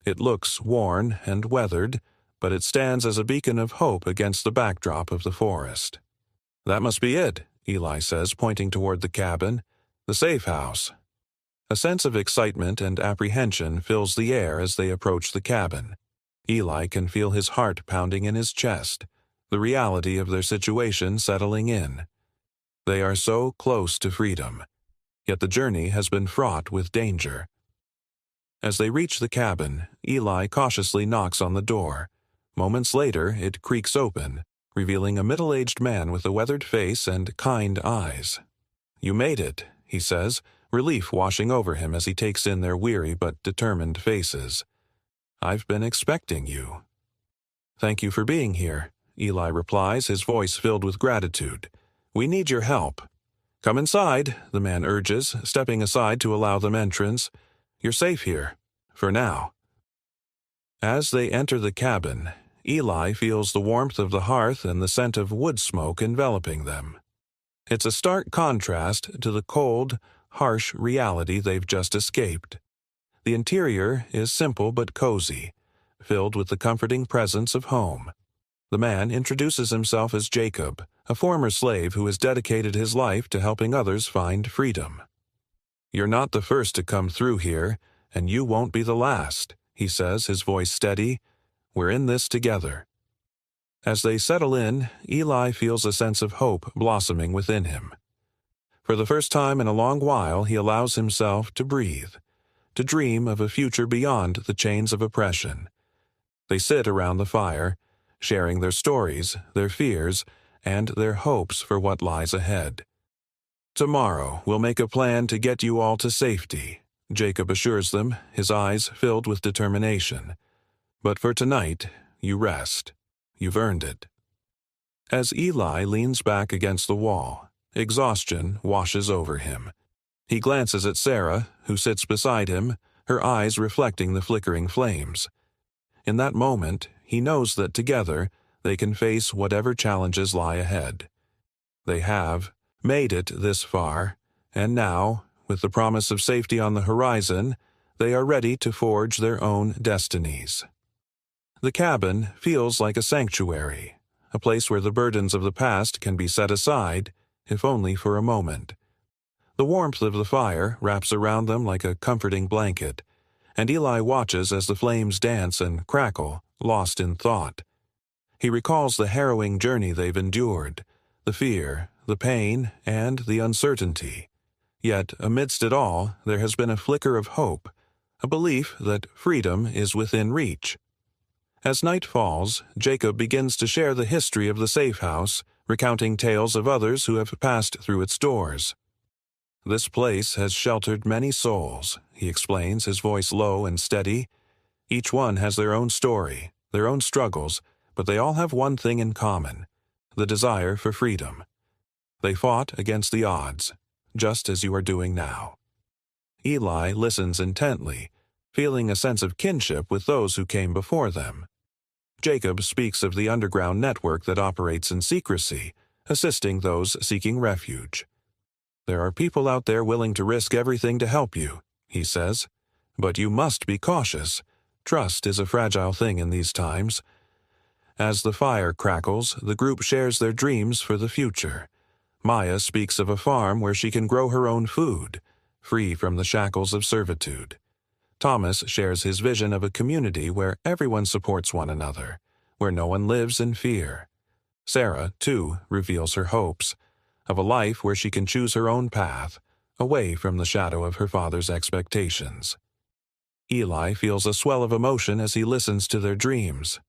It looks worn and weathered, but it stands as a beacon of hope against the backdrop of the forest. "That must be it," Eli says, pointing toward the cabin. "The safe house." A sense of excitement and apprehension fills the air as they approach the cabin. Eli can feel his heart pounding in his chest, the reality of their situation settling in. They are so close to freedom, yet the journey has been fraught with danger. As they reach the cabin, Eli cautiously knocks on the door. Moments later, it creaks open, revealing a middle-aged man with a weathered face and kind eyes. "You made it," he says, relief washing over him as he takes in their weary but determined faces. "I've been expecting you." "Thank you for being here," Eli replies, his voice filled with gratitude. "We need your help." "Come inside," the man urges, stepping aside to allow them entrance. "You're safe here, for now." As they enter the cabin, Eli feels the warmth of the hearth and the scent of wood smoke enveloping them. It's a stark contrast to the cold, harsh reality they've just escaped. The interior is simple but cozy, filled with the comforting presence of home. The man introduces himself as Jacob, a former slave who has dedicated his life to helping others find freedom. "You're not the first to come through here, and you won't be the last," he says, his voice steady. "We're in this together." As they settle in, Eli feels a sense of hope blossoming within him. For the first time in a long while, he allows himself to breathe, to dream of a future beyond the chains of oppression. They sit around the fire, sharing their stories, their fears, and their hopes for what lies ahead. "Tomorrow we'll make a plan to get you all to safety," Jacob assures them, his eyes filled with determination. "But for tonight, you rest. You've earned it." As Eli leans back against the wall, exhaustion washes over him. He glances at Sarah, who sits beside him, her eyes reflecting the flickering flames. In that moment, he knows that together they can face whatever challenges lie ahead. They have made it this far, and now, with the promise of safety on the horizon, they are ready to forge their own destinies. The cabin feels like a sanctuary, a place where the burdens of the past can be set aside, if only for a moment. The warmth of the fire wraps around them like a comforting blanket, and Eli watches as the flames dance and crackle, lost in thought. He recalls the harrowing journey they've endured, the fear, the pain, and the uncertainty. Yet, amidst it all, there has been a flicker of hope, a belief that freedom is within reach. As night falls, Jacob begins to share the history of the safe house, recounting tales of others who have passed through its doors. "This place has sheltered many souls," he explains, his voice low and steady. "Each one has their own story, their own struggles, but they all have one thing in common: the desire for freedom. They fought against the odds, just as you are doing now." Eli listens intently, feeling a sense of kinship with those who came before them. Jacob speaks of the underground network that operates in secrecy, assisting those seeking refuge. "There are people out there willing to risk everything to help you," he says. "But you must be cautious. Trust is a fragile thing in these times." As the fire crackles, the group shares their dreams for the future. Maya speaks of a farm where she can grow her own food, free from the shackles of servitude. Thomas shares his vision of a community where everyone supports one another, where no one lives in fear. Sarah, too, reveals her hopes of a life where she can choose her own path, away from the shadow of her father's expectations. Eli feels a swell of emotion as he listens to their dreams.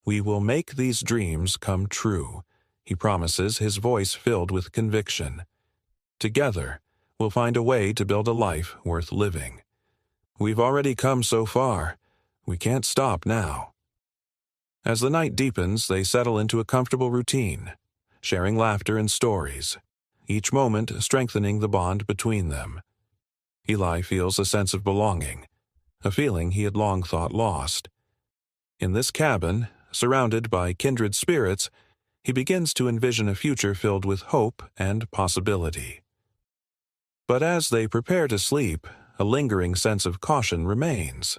"We will make these dreams come true," he promises, his voice filled with conviction. "Together, we'll find a way to build a life worth living. We've already come so far. We can't stop now." As the night deepens, they settle into a comfortable routine, sharing laughter and stories, each moment strengthening the bond between them. Eli feels a sense of belonging, a feeling he had long thought lost. In this cabin, surrounded by kindred spirits, he begins to envision a future filled with hope and possibility. But as they prepare to sleep, a lingering sense of caution remains.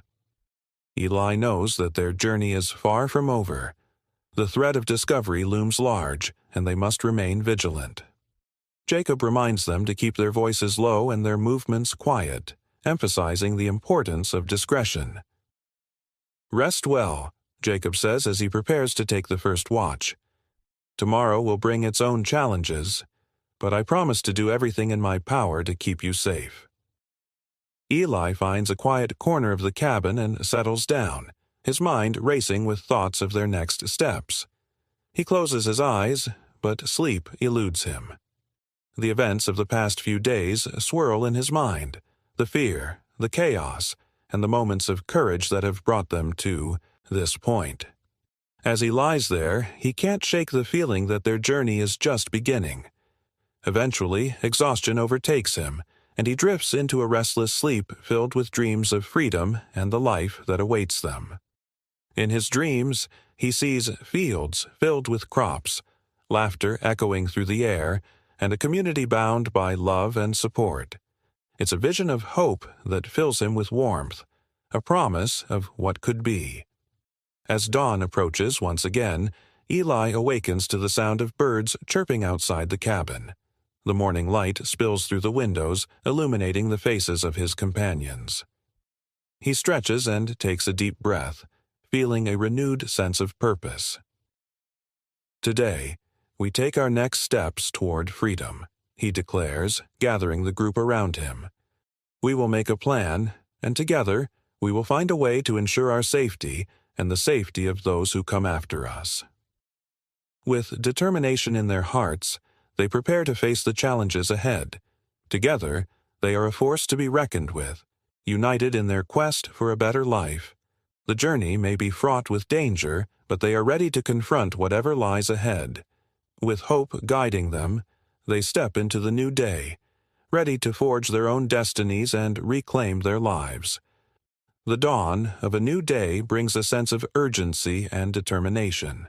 Eli knows that their journey is far from over. The threat of discovery looms large, and they must remain vigilant. Jacob reminds them to keep their voices low and their movements quiet, emphasizing the importance of discretion. "Rest well," Jacob says as he prepares to take the first watch. "Tomorrow will bring its own challenges, but I promise to do everything in my power to keep you safe." Eli finds a quiet corner of the cabin and settles down, his mind racing with thoughts of their next steps. He closes his eyes, but sleep eludes him. The events of the past few days swirl in his mind, the fear, the chaos, and the moments of courage that have brought them to this point. As he lies there, he can't shake the feeling that their journey is just beginning. Eventually, exhaustion overtakes him, and he drifts into a restless sleep filled with dreams of freedom and the life that awaits them. In his dreams, he sees fields filled with crops, laughter echoing through the air, and a community bound by love and support. It's a vision of hope that fills him with warmth, a promise of what could be. As dawn approaches once again, Eli awakens to the sound of birds chirping outside the cabin. The morning light spills through the windows, illuminating the faces of his companions. He stretches and takes a deep breath, feeling a renewed sense of purpose. "Today, we take our next steps toward freedom," he declares, gathering the group around him. "We will make a plan, and together, we will find a way to ensure our safety and the safety of those who come after us." With determination in their hearts, they prepare to face the challenges ahead. Together, they are a force to be reckoned with, united in their quest for a better life. The journey may be fraught with danger, but they are ready to confront whatever lies ahead. With hope guiding them, they step into the new day, ready to forge their own destinies and reclaim their lives. The dawn of a new day brings a sense of urgency and determination.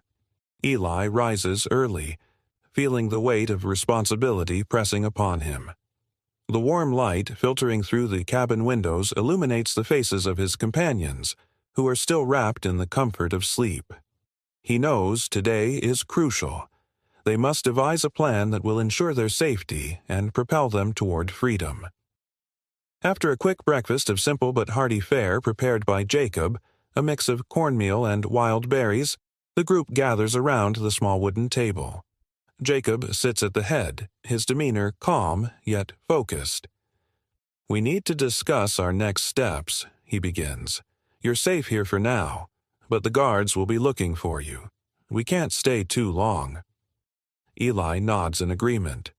Eli rises early, feeling the weight of responsibility pressing upon him. The warm light filtering through the cabin windows illuminates the faces of his companions, who are still wrapped in the comfort of sleep. He knows today is crucial. They must devise a plan that will ensure their safety and propel them toward freedom. After a quick breakfast of simple but hearty fare prepared by Jacob, a mix of cornmeal and wild berries, the group gathers around the small wooden table. Jacob sits at the head, his demeanor calm yet focused. "We need to discuss our next steps," he begins. "You're safe here for now, but the guards will be looking for you. We can't stay too long." Eli nods in agreement.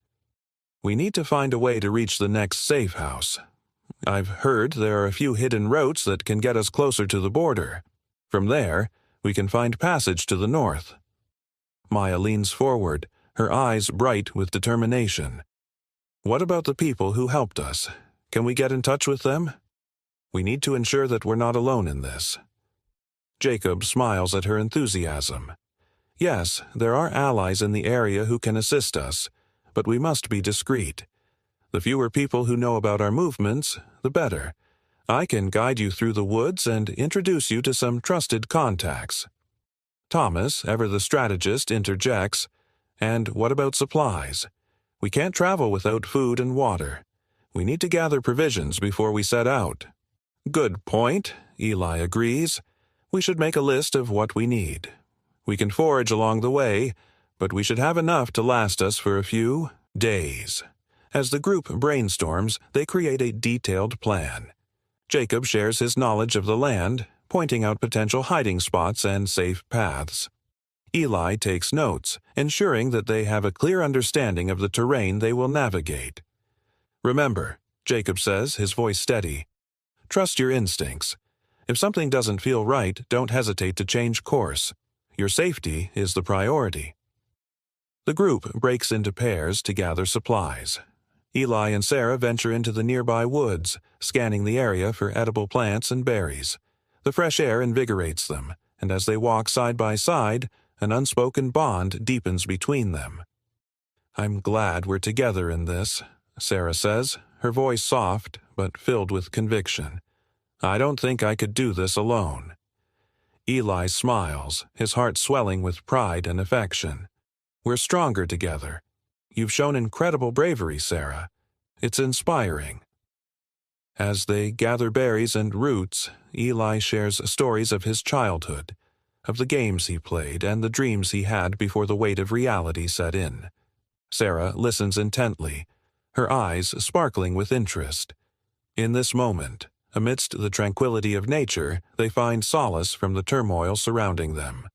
"We need to find a way to reach the next safe house. I've heard there are a few hidden routes that can get us closer to the border. From there, we can find passage to the north." Maya leans forward, her eyes bright with determination. "What about the people who helped us? Can we get in touch with them? We need to ensure that we're not alone in this." Jacob smiles at her enthusiasm. "Yes, there are allies in the area who can assist us, but we must be discreet. The fewer people who know about our movements, the better. I can guide you through the woods and introduce you to some trusted contacts." Thomas, ever the strategist, interjects, "And what about supplies? We can't travel without food and water. We need to gather provisions before we set out." "Good point," Eli agrees. "We should make a list of what we need. We can forage along the way, but we should have enough to last us for a few days." As the group brainstorms, they create a detailed plan. Jacob shares his knowledge of the land, pointing out potential hiding spots and safe paths. Eli takes notes, ensuring that they have a clear understanding of the terrain they will navigate. Remember, Jacob says, his voice steady, trust your instincts. If something doesn't feel right, don't hesitate to change course. Your safety is the priority. The group breaks into pairs to gather supplies. Eli and Sarah venture into the nearby woods, scanning the area for edible plants and berries. The fresh air invigorates them, and as they walk side by side, an unspoken bond deepens between them. I'm glad we're together in this, Sarah says, her voice soft but filled with conviction. I don't think I could do this alone. Eli smiles, his heart swelling with pride and affection. We're stronger together. You've shown incredible bravery, Sarah. It's inspiring. As they gather berries and roots, Eli shares stories of his childhood, of the games he played and the dreams he had before the weight of reality set in. Sarah listens intently, her eyes sparkling with interest. In this moment, amidst the tranquility of nature, they find solace from the turmoil surrounding them.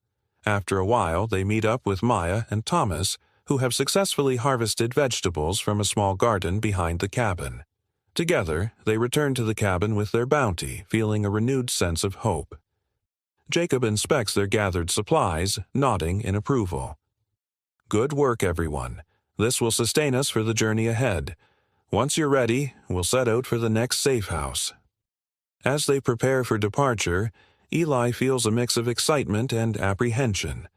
After a while, they meet up with Maya and Thomas, who have successfully harvested vegetables from a small garden behind the cabin. Together, they return to the cabin with their bounty, feeling a renewed sense of hope. Jacob inspects their gathered supplies, nodding in approval. Good work, everyone. This will sustain us for the journey ahead. Once you're ready, we'll set out for the next safe house. As they prepare for departure, Eli feels a mix of excitement and apprehension.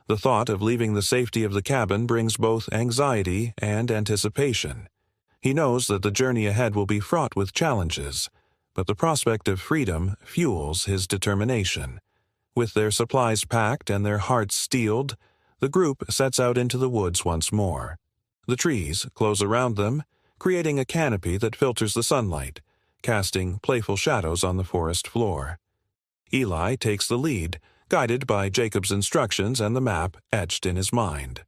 The thought of leaving the safety of the cabin brings both anxiety and anticipation. He knows that the journey ahead will be fraught with challenges, but the prospect of freedom fuels his determination. With their supplies packed and their hearts steeled, the group sets out into the woods once more. The trees close around them, creating a canopy that filters the sunlight, casting playful shadows on the forest floor. Eli takes the lead, guided by Jacob's instructions and the map etched in his mind.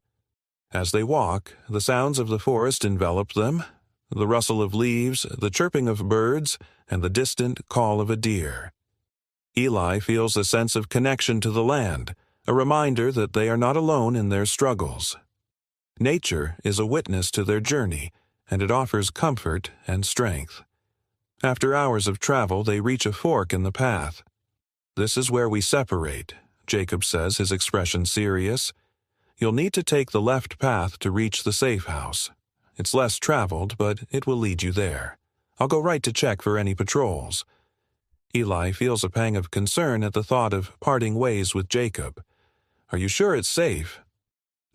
As they walk, the sounds of the forest envelop them, the rustle of leaves, the chirping of birds, and the distant call of a deer. Eli feels a sense of connection to the land, a reminder that they are not alone in their struggles. Nature is a witness to their journey, and it offers comfort and strength. After hours of travel, they reach a fork in the path. This is where we separate, Jacob says, his expression serious. You'll need to take the left path to reach the safe house. It's less traveled, but it will lead you there. I'll go right to check for any patrols. Eli feels a pang of concern at the thought of parting ways with Jacob. Are you sure it's safe?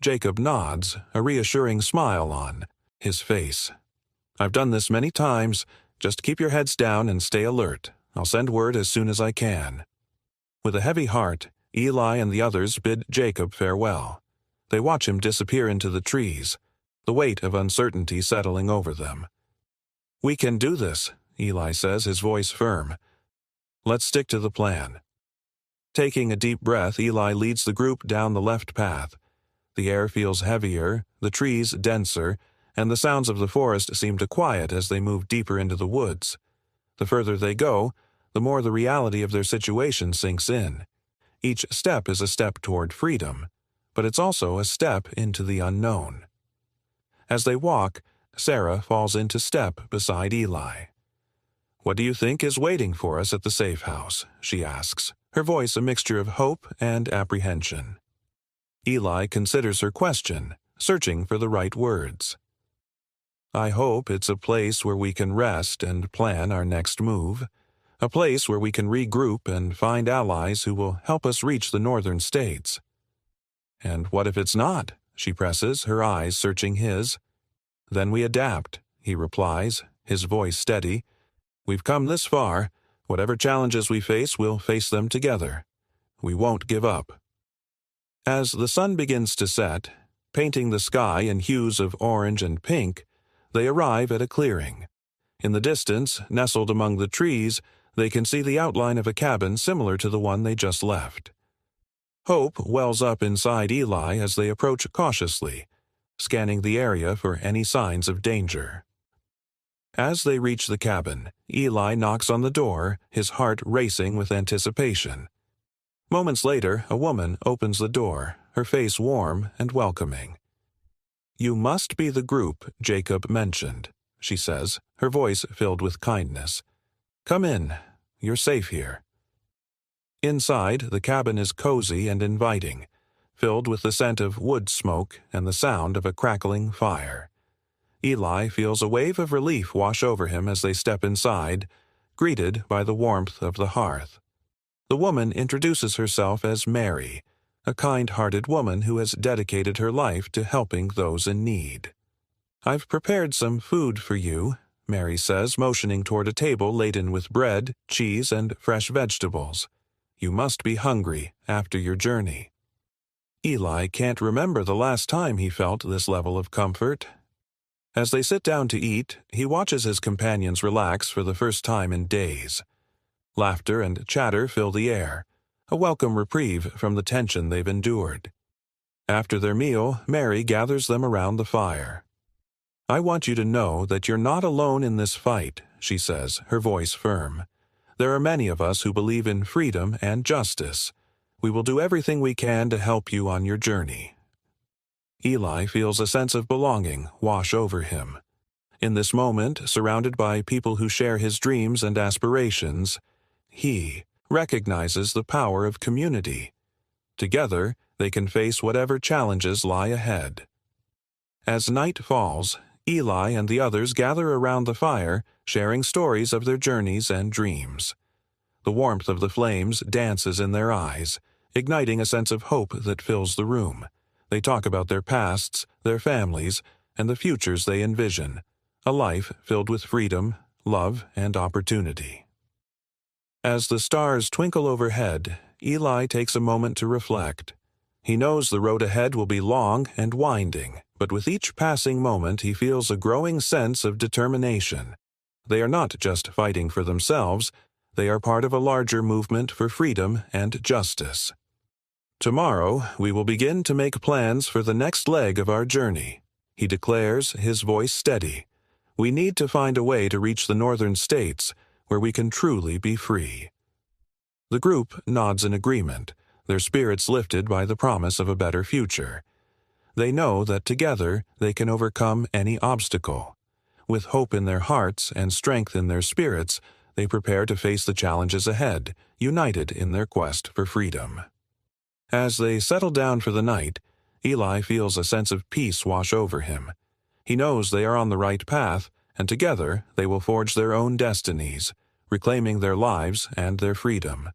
Jacob nods, a reassuring smile on his face. I've done this many times. Just keep your heads down and stay alert. I'll send word as soon as I can. With a heavy heart, Eli and the others bid Jacob farewell. They watch him disappear into the trees, the weight of uncertainty settling over them. We can do this, Eli says, his voice firm. Let's stick to the plan. Taking a deep breath, Eli leads the group down the left path. The air feels heavier, the trees denser, and the sounds of the forest seem to quiet as they move deeper into the woods. The further they go, the more the reality of their situation sinks in. Each step is a step toward freedom, but it's also a step into the unknown. As they walk, Sarah falls into step beside Eli. What do you think is waiting for us at the safe house? She asks, her voice a mixture of hope and apprehension. Eli considers her question, searching for the right words. I hope it's a place where we can rest and plan our next move, a place where we can regroup and find allies who will help us reach the northern states. And what if it's not? She presses, her eyes searching his. Then we adapt, he replies, his voice steady. We've come this far. Whatever challenges we face, we'll face them together. We won't give up. As the sun begins to set, painting the sky in hues of orange and pink, they arrive at a clearing. In the distance, nestled among the trees, they can see the outline of a cabin similar to the one they just left. Hope wells up inside Eli as they approach cautiously, scanning the area for any signs of danger. As they reach the cabin, Eli knocks on the door, his heart racing with anticipation. Moments later, a woman opens the door, her face warm and welcoming. You must be the group Jacob mentioned, she says, her voice filled with kindness. "Come in. You're safe here." Inside, the cabin is cozy and inviting, filled with the scent of wood smoke and the sound of a crackling fire. Eli feels a wave of relief wash over him as they step inside, greeted by the warmth of the hearth. The woman introduces herself as Mary, a kind-hearted woman who has dedicated her life to helping those in need. "I've prepared some food for you," Mary says, motioning toward a table laden with bread, cheese, and fresh vegetables. "You must be hungry after your journey." Eli can't remember the last time he felt this level of comfort. As they sit down to eat, he watches his companions relax for the first time in days. Laughter and chatter fill the air, a welcome reprieve from the tension they've endured. After their meal, Mary gathers them around the fire. "I want you to know that you're not alone in this fight," she says, her voice firm. "There are many of us who believe in freedom and justice. We will do everything we can to help you on your journey." Eli feels a sense of belonging wash over him. In this moment, surrounded by people who share his dreams and aspirations, he recognizes the power of community. Together, they can face whatever challenges lie ahead. As night falls, Eli and the others gather around the fire, sharing stories of their journeys and dreams. The warmth of the flames dances in their eyes, igniting a sense of hope that fills the room. They talk about their pasts, their families, and the futures they envision, a life filled with freedom, love, and opportunity. As the stars twinkle overhead, Eli takes a moment to reflect. He knows the road ahead will be long and winding, but with each passing moment he feels a growing sense of determination. They are not just fighting for themselves, they are part of a larger movement for freedom and justice. "Tomorrow, we will begin to make plans for the next leg of our journey," he declares, his voice steady. "We need to find a way to reach the northern states, where we can truly be free." The group nods in agreement, their spirits lifted by the promise of a better future. They know that together they can overcome any obstacle. With hope in their hearts and strength in their spirits, they prepare to face the challenges ahead, united in their quest for freedom. As they settle down for the night, Eli feels a sense of peace wash over him. He knows they are on the right path, and together they will forge their own destinies, reclaiming their lives and their freedom.